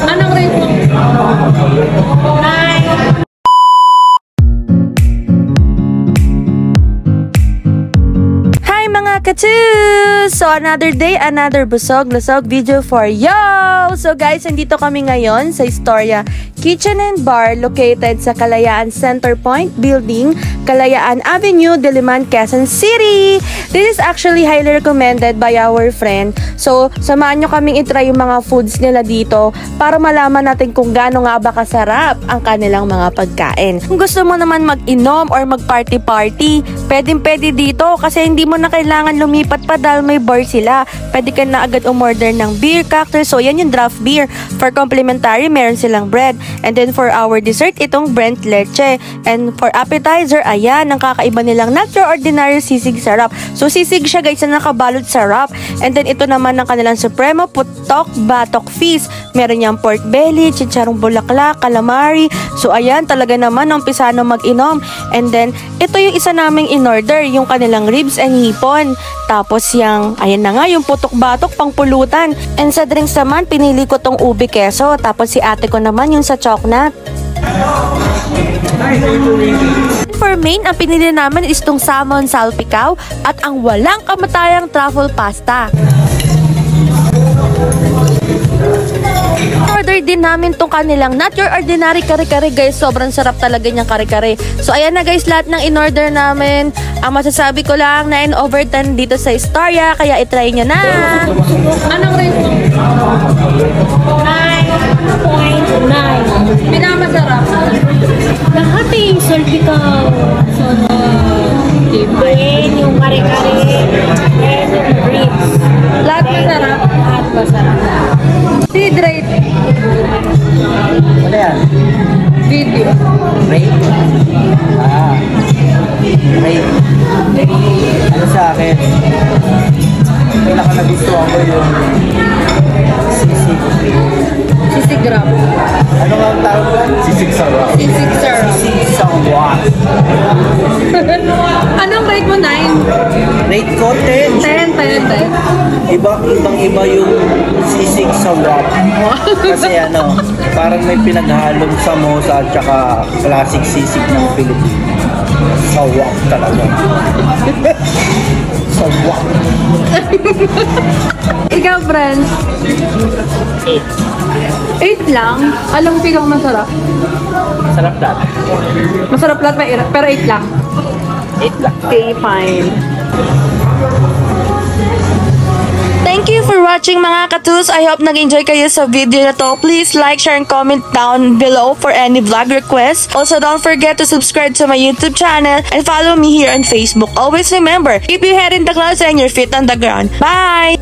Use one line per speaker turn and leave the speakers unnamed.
Anong rate mo? 9.
Kachus! So, another day, another busog-lusog video for you! So, guys, nandito kami ngayon sa Istorya Kitchen and Bar located sa Kalayaan Center Point Building, Kalayaan Avenue, Diliman, Quezon City! This is actually highly recommended by our friend. So, samahan nyo kaming itry yung mga foods nila dito para malaman natin kung gaano nga ba kasarap ang kanilang mga pagkain. Kung gusto mo naman mag-inom or mag-party-party, pwedeng-pwede dito kasi hindi mo na kailangan lumipat pa dahil may bar sila. Pwede ka na agad umorder ng beer, cocktail. So, yan yung draft beer. For complimentary, meron silang bread. And then, for our dessert, itong Brent leche. And for appetizer, ayan, ang kakaiba nilang not your ordinary sisig sarap. So, sisig siya guys na nakabalot sa wrap. And then, ito naman ang kanilang supremo, putok, batok feast. Meron niyang pork belly, chicharong bulaklak, calamari. So, ayan, talaga naman, umpisa na mag-inom. And then, ito yung isa naming in-order, yung kanilang ribs and hipon. Tapos yung, ayan na nga, yung putok-batok pang pulutan. And sa drinks naman, pinili ko tong ube keso. Tapos si ate ko naman yung sa chocolate. For main, ang pinili namin is tong salmon salpikaw at ang walang kamatayang truffle pasta. Order din namin tong kanilang not your ordinary kare-kare guys. Sobrang sarap talaga niyang kare-kare. So ayan na guys, lahat ng in-order namin. Ang masasabi ko lang, 9/10 dito sa Istorya, kaya itry nyo na.
Anong rate mo? 9.9. Pinamasarap. Lahat yung salpikaw. Then yung kare-kare. And yung ribs.
Lahat masarap.
Lahat masarap.
Hydrate.
Ano yan?
Video.
Rate? Rate. Ano sa akin? Pinaka nagustuhan ko yung sisig.
Sisig wrap.
Ano nga ang tawag ko? Sisig sa wrap.
Sisig sir.
Sisig sa wrap.
Anong rate mo? 9?
Rate ko 10.
10.
Ibang-iba yung sisig sa wrap. Kasi ano, parang may pinaghalong samosa at saka classic sisig ng Pilipinas. Sa wrap talaga. Sa wrap.
Ikaw, friends? 8 lang? Alam ko ikaw masarap?
Sarap lahat.
Masarap lahat, pero 8 lang.
8 lang.
Okay, fine. Thank you for watching mga katus. I hope nag-enjoy kayo sa video na to. Please like, share, and comment down below for any vlog requests. Also, don't forget to subscribe to my YouTube channel and follow me here on Facebook. Always remember, keep your head in the clouds and your feet on the ground. Bye!